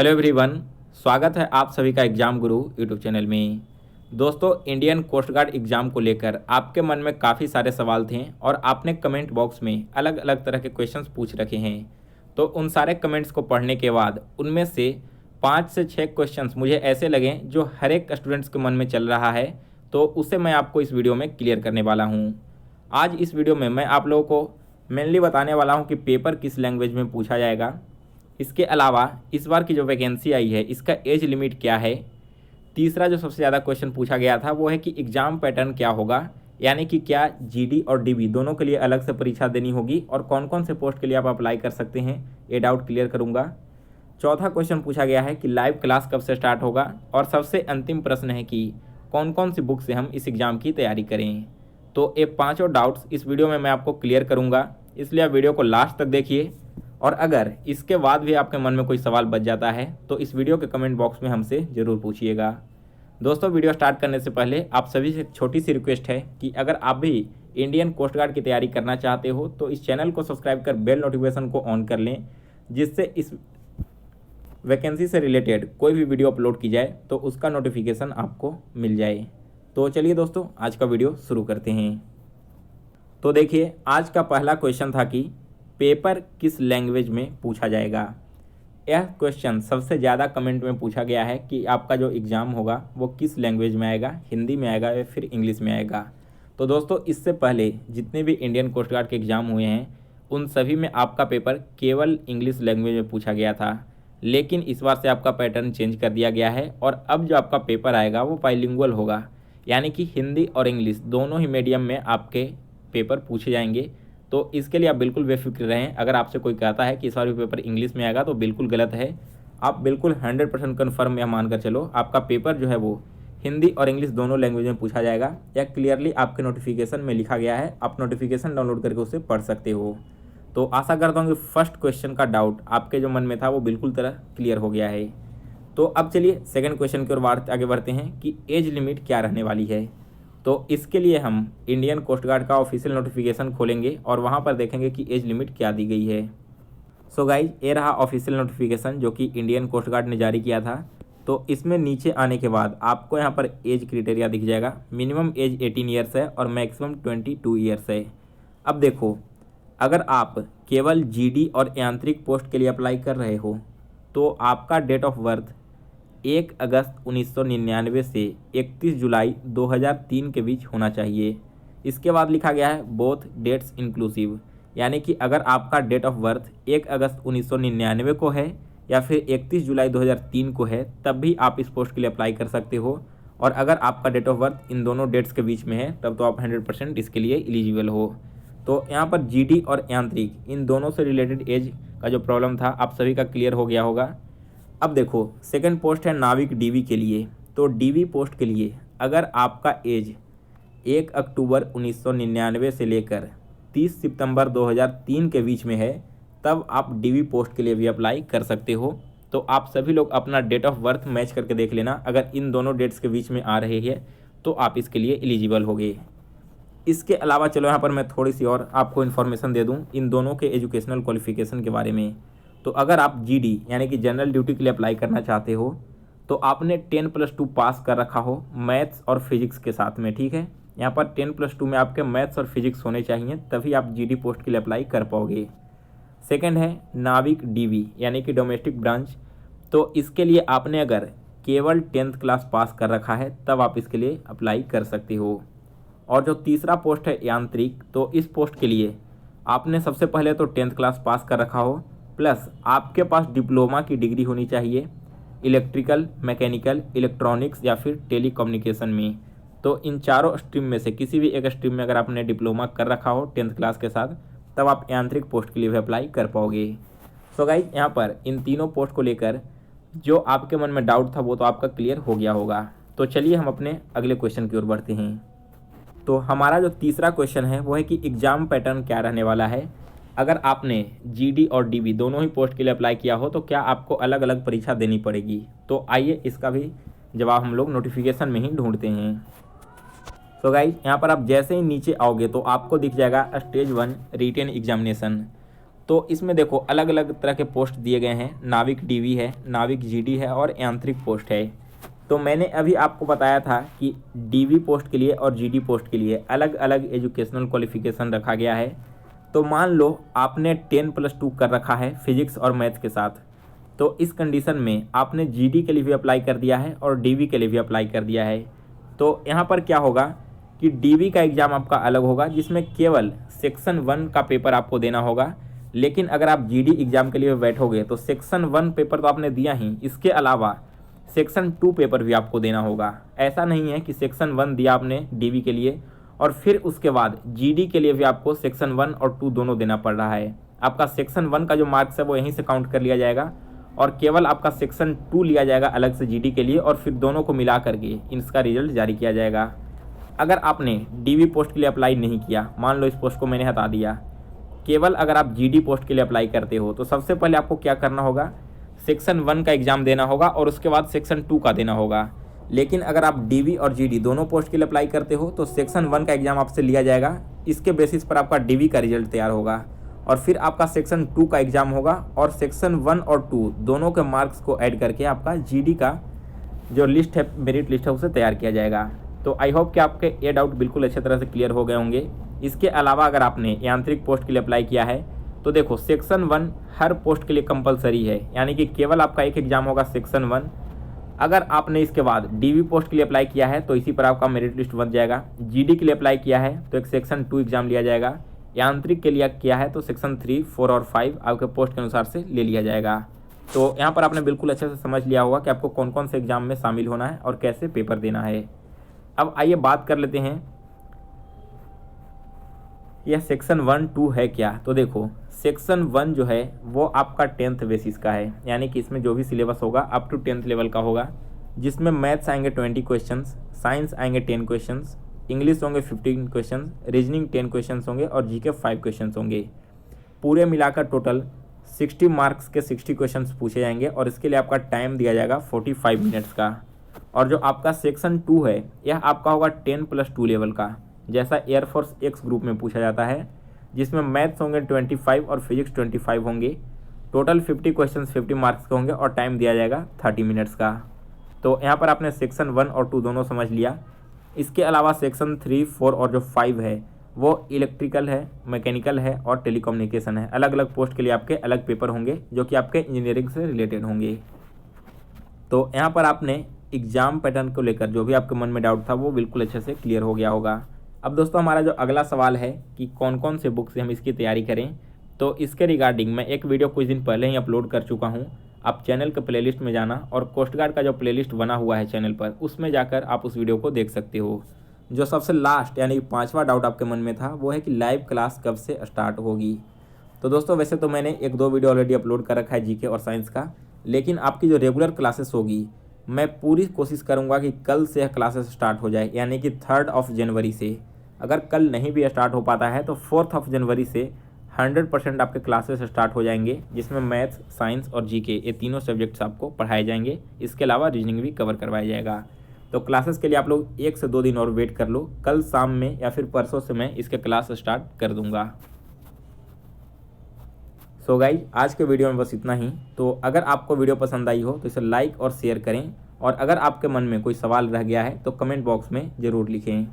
Hello everyone, स्वागत है आप सभी का एग्जाम गुरु यूट्यूब चैनल में। दोस्तों, इंडियन कोस्ट गार्ड एग्ज़ाम को लेकर आपके मन में काफ़ी सारे सवाल थे और आपने कमेंट बॉक्स में अलग अलग तरह के क्वेश्चंस पूछ रखे हैं। तो उन सारे कमेंट्स को पढ़ने के बाद उनमें से 5 से 6 क्वेश्चंस मुझे ऐसे लगे जो हर एक स्टूडेंट्स के मन में चल रहा है, तो उसे मैं आपको इस वीडियो में क्लियर करने वाला हूँ। आज इस वीडियो में मैं आप लोगों को मेनली बताने वाला हूँ कि पेपर किस लैंग्वेज में पूछा जाएगा। इसके अलावा इस बार की जो वैकेंसी आई है इसका एज लिमिट क्या है। तीसरा जो सबसे ज़्यादा क्वेश्चन पूछा गया था वो है कि एग्ज़ाम पैटर्न क्या होगा, यानी कि क्या जीडी और डीबी दोनों के लिए अलग से परीक्षा देनी होगी और कौन कौन से पोस्ट के लिए आप अप्लाई कर सकते हैं, ये डाउट क्लियर करूँगा। चौथा क्वेश्चन पूछा गया है कि लाइव क्लास कब से स्टार्ट होगा, और सबसे अंतिम प्रश्न है कि कौन कौन सी बुक से हम इस एग्ज़ाम की तैयारी करें। तो ये पाँचों डाउट्स इस वीडियो में मैं आपको क्लियर करूँगा, इसलिए आप वीडियो को लास्ट तक देखिए। और अगर इसके बाद भी आपके मन में कोई सवाल बच जाता है तो इस वीडियो के कमेंट बॉक्स में हमसे ज़रूर पूछिएगा। दोस्तों, वीडियो स्टार्ट करने से पहले आप सभी से एक छोटी सी रिक्वेस्ट है कि अगर आप भी इंडियन कोस्ट गार्ड की तैयारी करना चाहते हो तो इस चैनल को सब्सक्राइब कर बेल नोटिफिकेशन को ऑन कर लें, जिससे इस वैकेंसी से रिलेटेड कोई भी वीडियो अपलोड की जाए तो उसका नोटिफिकेशन आपको मिल जाए। तो चलिए दोस्तों, आज का वीडियो शुरू करते हैं। तो देखिए, आज का पहला क्वेश्चन था कि पेपर किस लैंग्वेज में पूछा जाएगा। यह क्वेश्चन सबसे ज़्यादा कमेंट में पूछा गया है कि आपका जो एग्ज़ाम होगा वो किस लैंग्वेज में आएगा, हिंदी में आएगा या फिर इंग्लिश में आएगा। तो दोस्तों, इससे पहले जितने भी इंडियन कोस्ट गार्ड के एग्ज़ाम हुए हैं उन सभी में आपका पेपर केवल इंग्लिश लैंग्वेज में पूछा गया था, लेकिन इस बार से आपका पैटर्न चेंज कर दिया गया है और अब जो आपका पेपर आएगा वो बाइलिंगुअल होगा, यानी कि हिंदी और इंग्लिश दोनों ही मीडियम में आपके पेपर पूछे जाएंगे। तो इसके लिए आप बिल्कुल बेफिक्र रहें। अगर आपसे कोई कहता है कि इस बार भी पेपर इंग्लिश में आएगा तो बिल्कुल गलत है। आप बिल्कुल 100% कन्फर्म या मानकर चलो, आपका पेपर जो है वो हिंदी और इंग्लिश दोनों लैंग्वेज में पूछा जाएगा। यह क्लियरली आपके नोटिफिकेशन में लिखा गया है, आप नोटिफिकेशन डाउनलोड करके उसे पढ़ सकते हो। तो आशा करता हूँ कि फर्स्ट क्वेश्चन का डाउट आपके जो मन में था वो बिल्कुल तरह क्लियर हो गया है। तो अब चलिए सेकेंड क्वेश्चन की ओर आगे बढ़ते हैं कि एज लिमिट क्या रहने वाली है। तो इसके लिए हम इंडियन कोस्ट गार्ड का ऑफिशियल नोटिफिकेशन खोलेंगे और वहाँ पर देखेंगे कि एज लिमिट क्या दी गई है। सो गाइज, ये रहा ऑफिशियल नोटिफिकेशन जो कि इंडियन कोस्ट गार्ड ने जारी किया था। तो इसमें नीचे आने के बाद आपको यहाँ पर एज क्राइटेरिया दिख जाएगा। मिनिमम एज 18 ईयर्स है और मैक्सिमम 22 ईयर्स है। अब देखो, अगर आप केवल जीडी और यांत्रिक पोस्ट के लिए अप्लाई कर रहे हो तो आपका डेट ऑफ बर्थ 1 अगस्त 1999 से 31 जुलाई 2003 के बीच होना चाहिए। इसके बाद लिखा गया है बोथ डेट्स इंक्लूसिव, यानी कि अगर आपका डेट ऑफ बर्थ 1 अगस्त 1999 को है या फिर 31 जुलाई 2003 को है तब भी आप इस पोस्ट के लिए अप्लाई कर सकते हो। और अगर आपका डेट ऑफ बर्थ इन दोनों डेट्स के बीच में है तब तो आप 100% इसके लिए एलिजिबल हो। तो यहाँ पर जीडी और यांत्रिक इन दोनों से रिलेटेड एज का जो प्रॉब्लम था आप सभी का क्लियर हो गया होगा। अब देखो, सेकंड पोस्ट है नाविक डीवी के लिए। तो डीवी पोस्ट के लिए अगर आपका एज 1 अक्टूबर 1999 से लेकर 30 सितंबर 2003 के बीच में है तब आप डीवी पोस्ट के लिए भी अप्लाई कर सकते हो। तो आप सभी लोग अपना डेट ऑफ बर्थ मैच करके देख लेना, अगर इन दोनों डेट्स के बीच में आ रहे हैं तो आप इसके लिए एलिजिबल होगे। इसके अलावा चलो यहाँ पर मैं थोड़ी सी और आपको इन्फॉर्मेशन दे दूँ इन दोनों के एजुकेशनल क्वालिफिकेशन के बारे में। तो अगर आप जीडी यानी कि जनरल ड्यूटी के लिए अप्लाई करना चाहते हो तो आपने 10+2 पास कर रखा हो मैथ्स और फिजिक्स के साथ में, ठीक है। यहाँ पर 10+2 में आपके मैथ्स और फिजिक्स होने चाहिए, तभी आप जीडी पोस्ट के लिए अप्लाई कर पाओगे। सेकंड है नाविक डीवी यानी कि डोमेस्टिक ब्रांच। तो इसके लिए आपने अगर केवल 10th क्लास पास कर रखा है तब आप इसके लिए अप्लाई कर सकते हो। और जो तीसरा पोस्ट है यांत्रिक, तो इस पोस्ट के लिए आपने सबसे पहले तो 10th क्लास पास कर रखा हो प्लस आपके पास डिप्लोमा की डिग्री होनी चाहिए इलेक्ट्रिकल, मैकेनिकल, इलेक्ट्रॉनिक्स या फिर टेलीकम्युनिकेशन में। तो इन चारों स्ट्रीम में से किसी भी एक स्ट्रीम में अगर आपने डिप्लोमा कर रखा हो 10th क्लास के साथ तब आप यांत्रिक पोस्ट के लिए भी अप्लाई कर पाओगे। सो गाइज, यहाँ पर इन तीनों पोस्ट को लेकर जो आपके मन में डाउट था वो तो आपका क्लियर हो गया होगा। तो चलिए हम अपने अगले क्वेश्चन की ओर बढ़ते हैं। तो हमारा जो तीसरा क्वेश्चन है वो है कि एग्ज़ाम पैटर्न क्या रहने वाला है। अगर आपने जीडी और डीबी दोनों ही पोस्ट के लिए अप्लाई किया हो तो क्या आपको अलग अलग परीक्षा देनी पड़ेगी। तो आइए इसका भी जवाब हम लोग नोटिफिकेशन में ही ढूंढते हैं। तो गाइज, यहाँ पर आप जैसे ही नीचे आओगे तो आपको दिख जाएगा स्टेज 1 रिटेन एग्जामिनेशन। तो इसमें देखो अलग अलग तरह के पोस्ट दिए गए हैं, नाविक डीवी है, नाविक जीडी है और यांत्रिक पोस्ट है। तो मैंने अभी आपको बताया था कि डीवी पोस्ट के लिए और जीडी पोस्ट के लिए अलग अलग एजुकेशनल क्वालिफिकेशन रखा गया है। तो मान लो आपने 10+2 कर रखा है फिजिक्स और मैथ्स के साथ, तो इस कंडीशन में आपने जीडी के लिए भी अप्लाई कर दिया है और डीवी के लिए भी अप्लाई कर दिया है। तो यहाँ पर क्या होगा कि डीवी का एग्ज़ाम आपका अलग होगा, जिसमें केवल सेक्शन 1 का पेपर आपको देना होगा। लेकिन अगर आप जीडी एग्ज़ाम के लिए बैठोगे तो सेक्शन 1 पेपर तो आपने दिया ही, इसके अलावा सेक्शन 2 पेपर भी आपको देना होगा। ऐसा नहीं है कि सेक्शन 1 दिया आपने डीवी के लिए और फिर उसके बाद जीडी के लिए भी आपको सेक्शन 1 और 2 दोनों देना पड़ रहा है। आपका सेक्शन 1 का जो मार्क्स है वो यहीं से काउंट कर लिया जाएगा और केवल आपका सेक्शन 2 लिया जाएगा अलग से जीडी के लिए और फिर दोनों को मिला करके इसका रिजल्ट जारी किया जाएगा। अगर आपने डीवी पोस्ट के लिए अप्लाई नहीं किया, मान लो इस पोस्ट को मैंने हटा दिया, केवल अगर आप जीडी पोस्ट के लिए अप्लाई करते हो तो सबसे पहले आपको क्या करना होगा, सेक्शन 1 का एग्ज़ाम देना होगा और उसके बाद सेक्शन 2 का देना होगा। लेकिन अगर आप डीवी और जीडी दोनों पोस्ट के लिए अप्लाई करते हो तो सेक्शन 1 का एग्ज़ाम आपसे लिया जाएगा, इसके बेसिस पर आपका डीवी का रिजल्ट तैयार होगा और फिर आपका सेक्शन 2 का एग्ज़ाम होगा और सेक्शन 1 और 2 दोनों के मार्क्स को ऐड करके आपका जीडी का जो लिस्ट है, मेरिट लिस्ट है, उसे तैयार किया जाएगा। तो आई होप कि आपके ये डाउट बिल्कुल अच्छे तरह से क्लियर हो गए होंगे। इसके अलावा अगर आपने यांत्रिक पोस्ट के लिए अप्लाई किया है तो देखो सेक्शन 1 हर पोस्ट के लिए कंपलसरी है, यानी कि केवल आपका एक एग्ज़ाम होगा सेक्शन 1। अगर आपने इसके बाद डीवी पोस्ट के लिए अप्लाई किया है तो इसी पर आपका मेरिट लिस्ट बन जाएगा। जीडी के लिए अप्लाई किया है तो एक सेक्शन 2 एग्ज़ाम लिया जाएगा। यांत्रिक के लिए किया है तो सेक्शन 3, 4 और 5 आपके पोस्ट के अनुसार से ले लिया जाएगा। तो यहाँ पर आपने बिल्कुल अच्छे से समझ लिया होगा कि आपको कौन कौन से एग्ज़ाम में शामिल होना है और कैसे पेपर देना है। अब आइए बात कर लेते हैं यह सेक्शन 1, 2 है क्या। तो देखो सेक्शन 1 जो है वो आपका 10th बेसिस का है, यानी कि इसमें जो भी सिलेबस होगा अप टू 10th लेवल का होगा, जिसमें मैथ्स आएंगे 20 क्वेश्चंस, साइंस आएंगे 10 क्वेश्चंस, इंग्लिश होंगे 15 क्वेश्चंस, रीजनिंग 10 क्वेश्चंस होंगे और जीके 5 क्वेश्चंस होंगे। पूरे मिलाकर टोटल 60 मार्क्स के 60 क्वेश्चंस पूछे जाएंगे और इसके लिए आपका टाइम दिया जाएगा 45 मिनट्स का। और जो आपका सेक्शन 2 है यह आपका होगा 10+2 लेवल का, जैसा एयरफोर्स एक्स ग्रुप में पूछा जाता है, जिसमें मैथ्स होंगे 25 और फिजिक्स 25 होंगे। टोटल 50 क्वेश्चंस 50 मार्क्स के होंगे और टाइम दिया जाएगा 30 मिनट्स का। तो यहाँ पर आपने सेक्शन 1 और 2 दोनों समझ लिया। इसके अलावा सेक्शन 3, 4 और जो 5 है वो इलेक्ट्रिकल है, मैकेनिकल है और टेलीकम्युनिकेशन है। अलग अलग पोस्ट के लिए आपके अलग पेपर होंगे जो कि आपके इंजीनियरिंग से रिलेटेड होंगे। तो यहाँ पर आपने एग्ज़ाम पैटर्न को लेकर जो भी आपके मन में डाउट था वो बिल्कुल अच्छे से क्लियर हो गया होगा। अब दोस्तों हमारा जो अगला सवाल है कि कौन कौन से बुक से हम इसकी तैयारी करें, तो इसके रिगार्डिंग मैं एक वीडियो कुछ दिन पहले ही अपलोड कर चुका हूं। आप चैनल के प्लेलिस्ट में जाना और कोस्ट गार्ड का जो प्लेलिस्ट बना हुआ है चैनल पर, उसमें जाकर आप उस वीडियो को देख सकते हो। जो सबसे लास्ट यानी कि 5वां डाउट आपके मन में था वो है कि लाइव क्लास कब से स्टार्ट होगी। तो दोस्तों वैसे तो मैंने 1-2 वीडियो ऑलरेडी अपलोड कर रखा है जीके और साइंस का, लेकिन आपकी जो रेगुलर क्लासेस होगी मैं पूरी कोशिश करूँगा कि कल से क्लासेस स्टार्ट हो जाए, यानी कि 3 जनवरी से। अगर कल नहीं भी स्टार्ट हो पाता है तो 4 जनवरी से 100% आपके क्लासेस स्टार्ट हो जाएंगे, जिसमें मैथ्स, साइंस और जीके ये तीनों सब्जेक्ट्स आपको पढ़ाए जाएंगे। इसके अलावा रीजनिंग भी कवर करवाया जाएगा। तो क्लासेस के लिए आप लोग 1 से 2 दिन और वेट कर लो। कल शाम में या फिर परसों से मैं इसके क्लास स्टार्ट कर दूंगा। सो गाइज आज के वीडियो में बस इतना ही। तो अगर आपको वीडियो पसंद आई हो तो इसे लाइक और शेयर करें, और अगर आपके मन में कोई सवाल रह गया है तो कमेंट बॉक्स में ज़रूर लिखें।